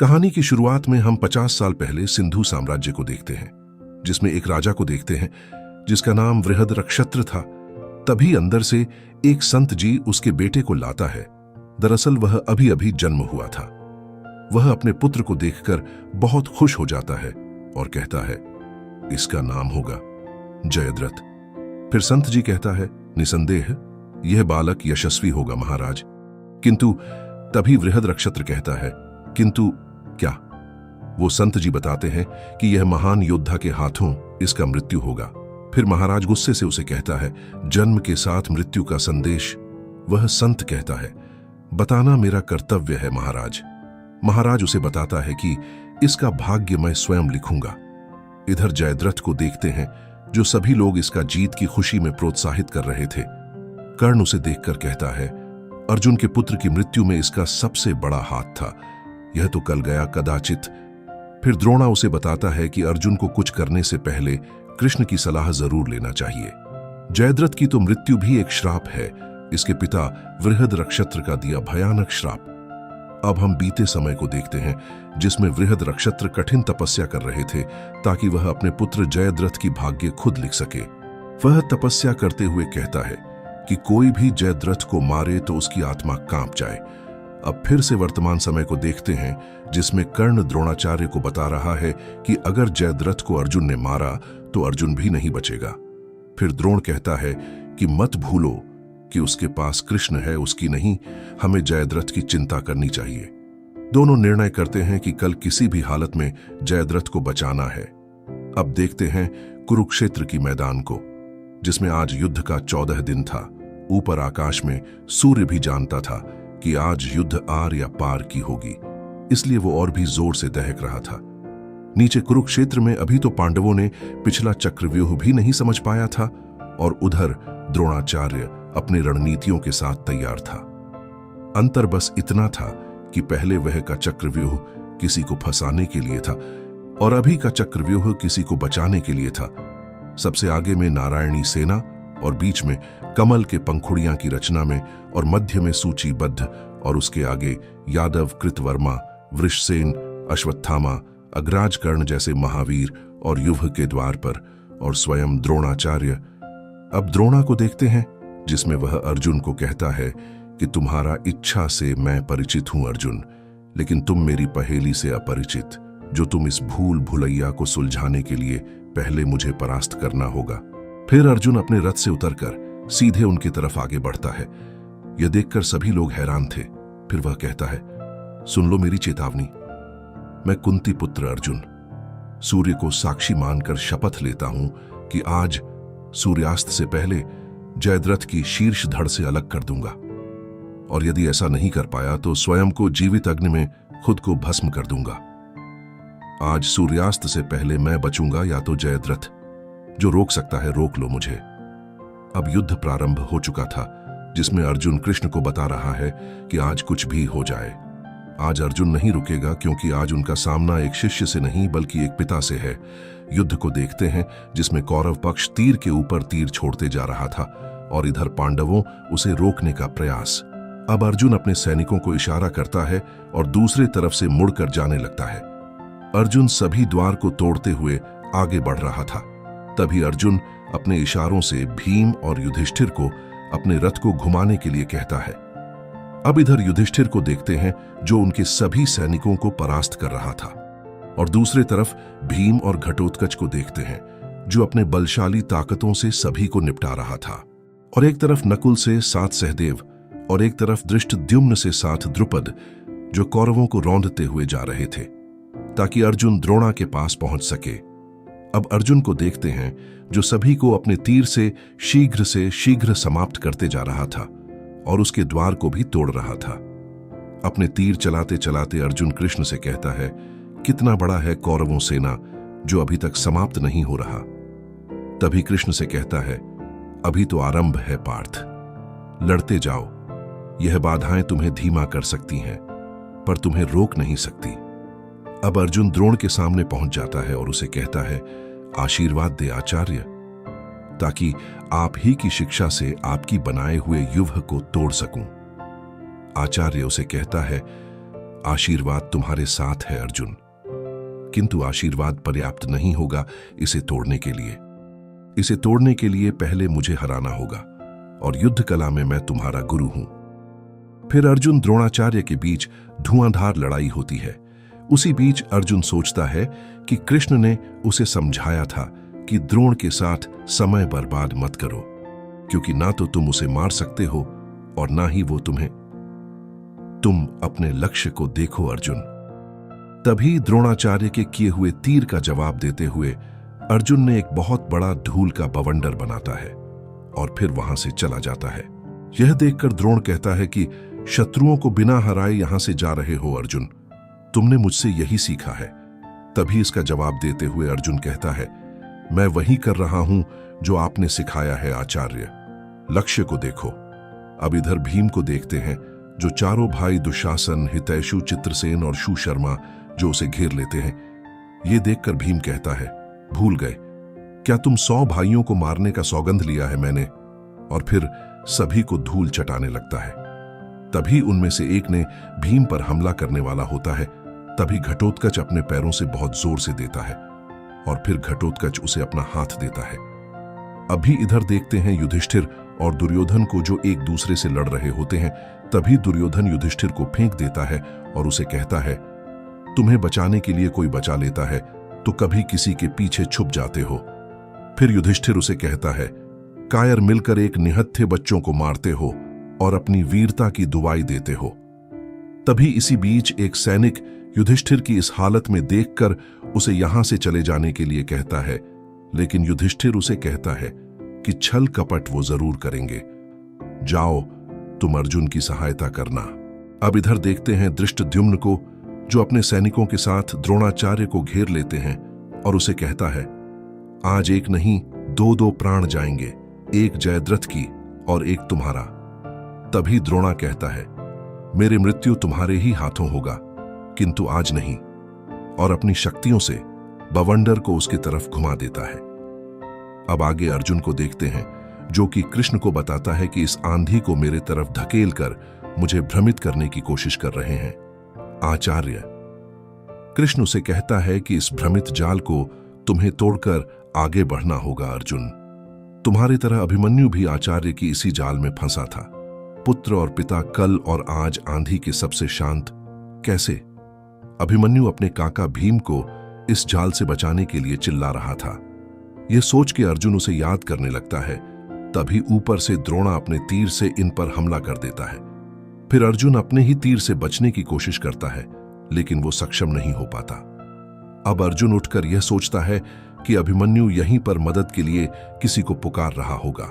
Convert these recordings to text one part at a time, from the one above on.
कहानी की शुरुआत में हम 50 साल पहले सिंधु साम्राज्य को देखते हैं, जिसमें एक राजा को देखते हैं जिसका नाम वृहदरक्षत्र था। तभी अंदर से एक संत जी उसके बेटे को लाता है। दरअसल वह अभी अभी जन्म हुआ था। वह अपने पुत्र को देखकर बहुत खुश हो जाता है और कहता है, इसका नाम होगा जयद्रथ। फिर संत जी कहता है, निसंदेह यह बालक यशस्वी होगा महाराज। किंतु तभी वृहदरक्षत्र कहता है, किंतु क्या? वो संत जी बताते हैं कि यह महान योद्धा के हाथों इसका मृत्यु होगा। फिर महाराज गुस्से से उसे कहता है, जन्म के साथ मृत्यु का संदेश। वह संत कहता है, बताना मेरा कर्तव्य है महाराज। महाराज उसे बताता है कि इसका भाग्य मैं स्वयं लिखूंगा। इधर जयद्रथ को देखते हैं, जो सभी लोग इसका जीत की खुशी में प्रोत्साहित कर रहे थे। कर्ण उसे देखकर कहता है, अर्जुन के पुत्र की मृत्यु में इसका सबसे बड़ा हाथ था, यह तो कल गया कदाचित। फिर द्रोणा उसे बताता है कि अर्जुन को कुछ करने से पहले कृष्ण की सलाह जरूर लेना चाहिए। जयद्रथ की तो मृत्यु भी एक श्राप है, इसके पिता वृहदरक्षत्र का दिया भयानक श्राप। अब हम बीते समय को देखते हैं, जिसमें वृहदरक्षत्र कठिन तपस्या कर रहे थे ताकि वह अपने पुत्र जयद्रथ की भाग्य खुद लिख सके। वह तपस्या करते हुए कहता है कि कोई भी जयद्रथ को मारे तो उसकी आत्मा कांप जाए। अब फिर से वर्तमान समय को देखते हैं, जिसमें कर्ण द्रोणाचार्य को बता रहा है कि अगर जयद्रथ को अर्जुन ने मारा तो अर्जुन भी नहीं बचेगा। फिर द्रोण कहता है कि मत भूलो कि उसके पास कृष्ण है, उसकी नहीं। हमें जयद्रथ की चिंता करनी चाहिए। दोनों निर्णय करते हैं कि कल किसी भी हालत में जयद्रथ को बचाना है। अब देखते हैं कुरुक्षेत्र की मैदान को, जिसमें आज युद्ध का 14 दिन था। ऊपर आकाश में सूर्य भी जानता था कि आज युद्ध आर या पार की होगी, इसलिए वो और भी जोर से दहक रहा था। नीचे कुरुक्षेत्र में अभी तो पांडवों ने पिछला चक्रव्यूह भी नहीं समझ पाया था, और उधर द्रोणाचार्य अपने रणनीतियों के साथ तैयार था। अंतर बस इतना था कि पहले वह का चक्रव्यूह किसी को फंसाने के लिए था और अभी का चक्रव्यूह किसी को बचाने के लिए था। सबसे आगे में नारायणी सेना और बीच में कमल के पंखुड़ियां की रचना में और मध्य में सूचीबद्ध, और उसके आगे यादव, कृतवर्मा, वृषसेन, अश्वत्थामा, अग्राज कर्ण जैसे महावीर और युभ के द्वार पर, और स्वयं द्रोणाचार्य। अब द्रोणा को देखते हैं, जिसमें वह अर्जुन को कहता है कि तुम्हारा इच्छा से मैं परिचित हूं अर्जुन, लेकिन तुम मेरी पहेली से अपरिचित, जो तुम इस भूल भुलैया को सुलझाने के लिए पहले मुझे परास्त करना होगा। फिर अर्जुन अपने रथ से उतरकर सीधे उनकी तरफ आगे बढ़ता है। यह देखकर सभी लोग हैरान थे। फिर वह कहता है, सुन लो मेरी चेतावनी। मैं कुंती पुत्र अर्जुन सूर्य को साक्षी मानकर शपथ लेता हूं कि आज सूर्यास्त से पहले जयद्रथ की शीर्ष धड़ से अलग कर दूंगा, और यदि ऐसा नहीं कर पाया तो स्वयं को जीवित अग्नि में खुद को भस्म कर दूंगा। आज सूर्यास्त से पहले मैं बचूंगा या तो जयद्रथ। जो रोक सकता है रोक लो मुझे। अब युद्ध प्रारंभ हो चुका था, जिसमें अर्जुन कृष्ण को बता रहा है कि आज कुछ भी हो जाए, आज अर्जुन नहीं रुकेगा, क्योंकि आज उनका सामना एक शिष्य से नहीं बल्कि एक पिता से है। युद्ध को देखते हैं, जिसमें कौरव पक्ष तीर के ऊपर तीर छोड़ते जा रहा था और इधर पांडवों उसे रोकने का प्रयास। अब अर्जुन अपने सैनिकों को इशारा करता है और दूसरे तरफ से मुड़कर जाने लगता है। अर्जुन सभी द्वार को तोड़ते हुए आगे बढ़ रहा था। तभी अर्जुन अपने इशारों से भीम और युधिष्ठिर को अपने रथ को घुमाने के लिए कहता है। अब इधर युधिष्ठिर को देखते हैं, जो उनके सभी सैनिकों को परास्त कर रहा था, और दूसरे तरफ भीम और घटोत्कच को देखते हैं, जो अपने बलशाली ताकतों से सभी को निपटा रहा था। और एक तरफ नकुल से साथ सहदेव और एक तरफ धृष्टद्युम्न से साथ द्रुपद, जो कौरवों को रौंदते हुए जा रहे थे ताकि अर्जुन द्रोणा के पास पहुंच सके। अब अर्जुन को देखते हैं, जो सभी को अपने तीर से शीघ्र समाप्त करते जा रहा था और उसके द्वार को भी तोड़ रहा था। अपने तीर चलाते चलाते अर्जुन कृष्ण से कहता है, कितना बड़ा है कौरवों सेना, जो अभी तक समाप्त नहीं हो रहा। तभी कृष्ण से कहता है, अभी तो आरंभ है पार्थ, लड़ते जाओ। यह बाधाएं तुम्हें धीमा कर सकती हैं, पर तुम्हें रोक नहीं सकती। अब अर्जुन द्रोण के सामने पहुंच जाता है और उसे कहता है, आशीर्वाद दे आचार्य, ताकि आप ही की शिक्षा से आपकी बनाए हुए युभ को तोड़ सकूं। आचार्य उसे कहता है, आशीर्वाद तुम्हारे साथ है अर्जुन, किंतु आशीर्वाद पर्याप्त नहीं होगा इसे तोड़ने के लिए। इसे तोड़ने के लिए पहले मुझे हराना होगा, और युद्ध कला में मैं तुम्हारा गुरु हूं। फिर अर्जुन द्रोणाचार्य के बीच धुआंधार लड़ाई होती है। उसी बीच अर्जुन सोचता है कि कृष्ण ने उसे समझाया था कि द्रोण के साथ समय बर्बाद मत करो, क्योंकि ना तो तुम उसे मार सकते हो और ना ही वो तुम्हें। तुम अपने लक्ष्य को देखो अर्जुन। तभी द्रोणाचार्य के किए हुए तीर का जवाब देते हुए अर्जुन ने एक बहुत बड़ा धूल का बवंडर बनाता है और फिर वहां से चला जाता है। यह देखकर द्रोण कहता है कि शत्रुओं को बिना हराए यहां से जा रहे हो अर्जुन, तुमने मुझसे यही सीखा है। तभी इसका जवाब देते हुए अर्जुन कहता है, मैं वही कर रहा हूं जो आपने सिखाया है आचार्य। लक्ष्य को देखो। अब इधर भीम को देखते हैं, जो चारों भाई दुशासन, हितैषु, चित्रसेन और सुशर्मा जो उसे घेर लेते हैं। ये देखकर भीम कहता है, भूल गए क्या तुम 100 भाइयों को मारने का सौगंध लिया है मैंने। और फिर सभी को धूल चटाने लगता है। तभी उनमें से एक ने भीम पर हमला करने वाला होता है। तभी घटोत्कच अपने पैरों से बहुत जोर से देता है और फिर घटोत्कच उसे अपना हाथ देता है। अभी इधर देखते हैं युधिष्ठिर और दुर्योधन को जो एक दूसरे से लड़ रहे होते हैं। तभी दुर्योधन युधिष्ठिर को फेंक देता है और उसे कहता है, तुम्हें बचाने के लिए कोई बचा लेता है तो कभी किसी के पीछे छुप जाते हो। फिर युधिष्ठिर उसे कहता है, कायर मिलकर एक निहत्थे बच्चों को मारते हो और अपनी वीरता की दुआई देते हो। तभी इसी बीच एक सैनिक युधिष्ठिर की इस हालत में देखकर उसे यहां से चले जाने के लिए कहता है, लेकिन युधिष्ठिर उसे कहता है कि छल कपट वो जरूर करेंगे, जाओ तुम अर्जुन की सहायता करना। अब इधर देखते हैं धृष्टद्युम्न को, जो अपने सैनिकों के साथ द्रोणाचार्य को घेर लेते हैं और उसे कहता है, आज एक नहीं 2-2 प्राण जाएंगे, एक जयद्रथ की और एक तुम्हारा। तभी द्रोणा कहता है, मेरी मृत्यु तुम्हारे ही हाथों होगा, किंतु आज नहीं, और अपनी शक्तियों से बवंडर को उसकी तरफ घुमा देता है। अब आगे अर्जुन को देखते हैं, जो कि कृष्ण को बताता है कि इस आंधी को मेरे तरफ धकेल कर मुझे भ्रमित करने की कोशिश कर रहे हैं आचार्य। कृष्ण उसे कहता है कि इस भ्रमित जाल को तुम्हें तोड़कर आगे बढ़ना होगा अर्जुन। तुम्हारी तरह अभिमन्यु भी आचार्य की इसी जाल में फंसा था। पुत्र और पिता कल और आज आंधी के सबसे शांत। कैसे? अभिमन्यु अपने काका भीम को इस जाल से बचाने के लिए चिल्ला रहा था। यह सोच के अर्जुन उसे याद करने लगता है। तभी ऊपर से द्रोणा अपने तीर से इन पर हमला कर देता है। फिर अर्जुन अपने ही तीर से बचने की कोशिश करता है, लेकिन वो सक्षम नहीं हो पाता। अब अर्जुन उठकर यह सोचता है कि अभिमन्यु यहीं पर मदद के लिए किसी को पुकार रहा होगा।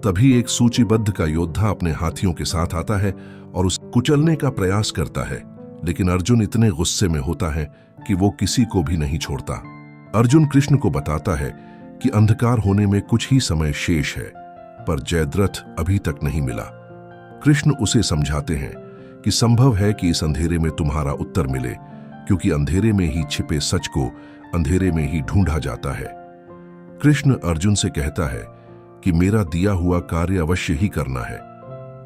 तभी एक सूचीबद्ध का योद्धा अपने हाथियों के साथ आता है और उसे कुचलने का प्रयास करता है, लेकिन अर्जुन इतने गुस्से में होता है कि वो किसी को भी नहीं छोड़ता। अर्जुन कृष्ण को बताता है कि अंधकार होने में कुछ ही समय शेष है, पर जयद्रथ अभी तक नहीं मिला। कृष्ण उसे समझाते हैं कि संभव है कि इस अंधेरे में तुम्हारा उत्तर मिले, क्योंकि अंधेरे में ही छिपे सच को अंधेरे में ही ढूंढा जाता है। कृष्ण अर्जुन से कहता है कि मेरा दिया हुआ कार्य अवश्य ही करना है,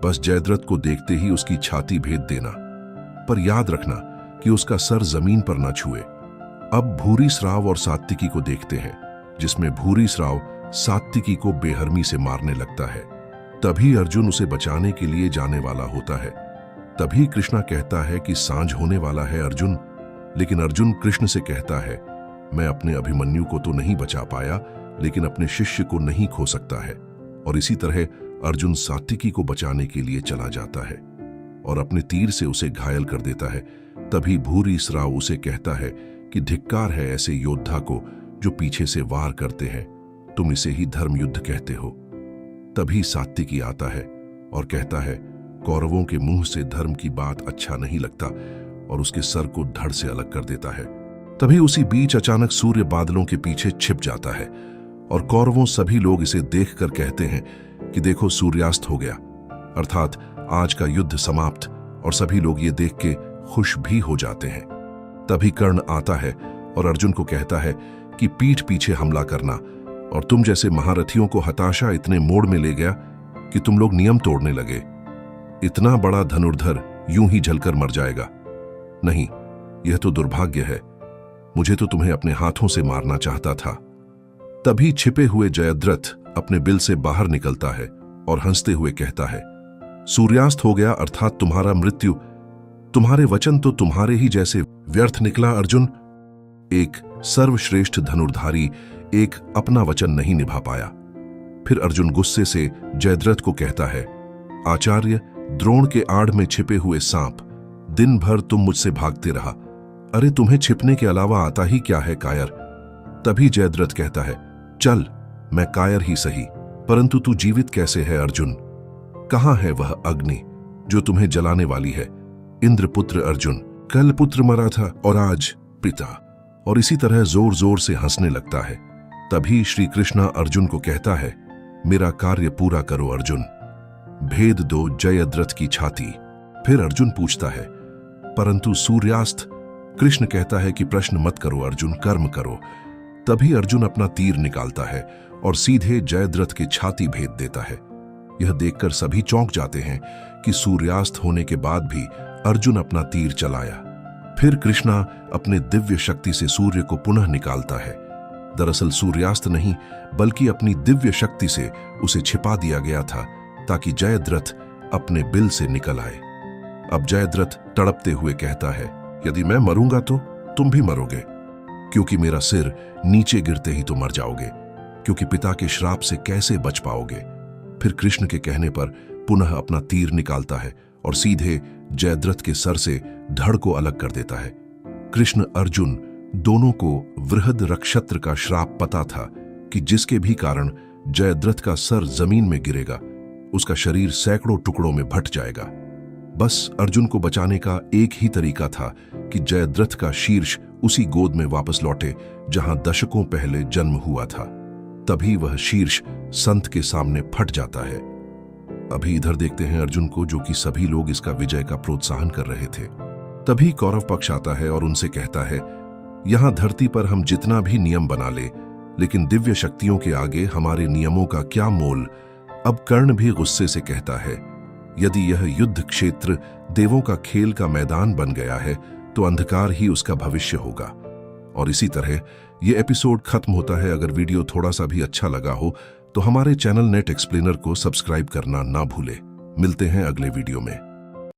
बस जयद्रथ को देखते ही उसकी छाती भेद देना, पर याद रखना कि उसका सर जमीन पर न छुए। अब भूरिश्राव और सात्विकी को देखते हैं, जिसमें भूरिश्राव सात्विकी को बेहरमी से मारने लगता है। तभी अर्जुन उसे बचाने के लिए जाने वाला होता है। तभी कृष्णा कहता है कि सांझ होने वाला है अर्जुन, लेकिन अर्जुन कृष्ण से कहता है, मैं अपने अभिमन्यु को तो नहीं बचा पाया, लेकिन अपने शिष्य को नहीं खो सकता है। और इसी तरह अर्जुन सात्विकी को बचाने के लिए चला जाता है और अपने तीर से उसे घायल कर देता है। तभी भूरिश्राव उसे कहता है कि धिक्कार है ऐसे योद्धा को जो पीछे से वार करते हैं, तुम इसे ही धर्म युद्ध कहते हो। तभी सात्विकी आता है और कहता है, कौरवों के मुंह से धर्म की बात अच्छा नहीं लगता, और उसके सर को धड़ से अलग कर देता है। तभी उसी बीच अचानक सूर्य बादलों के पीछे छिप जाता है और कौरवों सभी लोग इसे देखकर कहते हैं कि देखो सूर्यास्त हो गया, अर्थात आज का युद्ध समाप्त, और सभी लोग ये देख के खुश भी हो जाते हैं। तभी कर्ण आता है और अर्जुन को कहता है कि पीठ पीछे हमला करना, और तुम जैसे महारथियों को हताशा इतने मोड़ में ले गया कि तुम लोग नियम तोड़ने लगे। इतना बड़ा धनुर्धर यूं ही जलकर मर जाएगा, नहीं, यह तो दुर्भाग्य है। मुझे तो तुम्हें अपने हाथों से मारना चाहता था। तभी छिपे हुए जयद्रथ अपने बिल से बाहर निकलता है और हंसते हुए कहता है, सूर्यास्त हो गया अर्थात तुम्हारा मृत्यु। तुम्हारे वचन तो तुम्हारे ही जैसे व्यर्थ निकला अर्जुन। एक सर्वश्रेष्ठ धनुर्धारी एक अपना वचन नहीं निभा पाया। फिर अर्जुन गुस्से से जयद्रथ को कहता है, आचार्य, द्रोण के आड़ में छिपे हुए सांप, दिन भर तुम मुझसे भागते रहा। अरे तुम्हें छिपने के अलावा आता ही क्या है कायर। तभी जयद्रथ कहता है, चल, मैं कायर ही सही, परंतु तू जीवित कैसे है अर्जुन? कहां है वह अग्नि जो तुम्हें जलाने वाली है? इंद्रपुत्र अर्जुन, कल पुत्र मरा था और आज पिता। और इसी तरह जोर जोर से हंसने लगता है। तभी श्री कृष्ण अर्जुन को कहता है, मेरा कार्य पूरा करो अर्जुन, भेद दो जयद्रथ की छाती। फिर अर्जुन पूछता है, परंतु सूर्यास्त? कृष्ण कहता है कि प्रश्न मत करो अर्जुन, कर्म करो। तभी अर्जुन अपना तीर निकालता है और सीधे जयद्रथ की छाती भेद देता है। यह देखकर सभी चौंक जाते हैं कि सूर्यास्त होने के बाद भी अर्जुन अपना तीर चलाया। फिर कृष्णा अपने दिव्य शक्ति से सूर्य को पुनः निकालता है। दरअसल सूर्यास्त नहीं, बल्कि अपनी दिव्य शक्ति से उसे छिपा दिया गया था ताकि जयद्रथ अपने बिल से निकल आए। अब जयद्रथ तड़पते हुए कहता है, यदि मैं मरूंगा तो तुम भी मरोगे, क्योंकि मेरा सिर नीचे गिरते ही तो मर जाओगे, क्योंकि पिता के श्राप से कैसे बच पाओगे। फिर कृष्ण के कहने पर पुनः अपना तीर निकालता है और सीधे जयद्रथ के सर से धड़ को अलग कर देता है। कृष्ण अर्जुन दोनों को वृहद रक्षत्र का श्राप पता था कि जिसके भी कारण जयद्रथ का सर जमीन में गिरेगा, उसका शरीर सैकड़ों टुकड़ों में भट जाएगा। बस अर्जुन को बचाने का एक ही तरीका था कि जयद्रथ का शीर्ष उसी गोद में वापस लौटे जहां दशकों पहले जन्म हुआ था। तभी वह शीर्ष संत के सामने फट जाता है। अभी इधर देखते हैं अर्जुन को, जो कि सभी लोग इसका विजय का प्रोत्साहन कर रहे थे। तभी कौरव पक्ष आता है और उनसे कहता है, यहां धरती पर हम जितना भी नियम बना ले, लेकिन दिव्य शक्तियों के आगे हमारे नियमों का क्या मोल। अब कर्ण भी गुस्से से कहता है, यदि यह युद्ध क्षेत्र देवों का खेल का मैदान बन गया है तो अंधकार ही उसका भविष्य होगा। और इसी तरह यह एपिसोड खत्म होता है। अगर वीडियो थोड़ा सा भी अच्छा लगा हो तो हमारे चैनल नेट एक्सप्लेनर को सब्सक्राइब करना ना भूले। मिलते हैं अगले वीडियो में।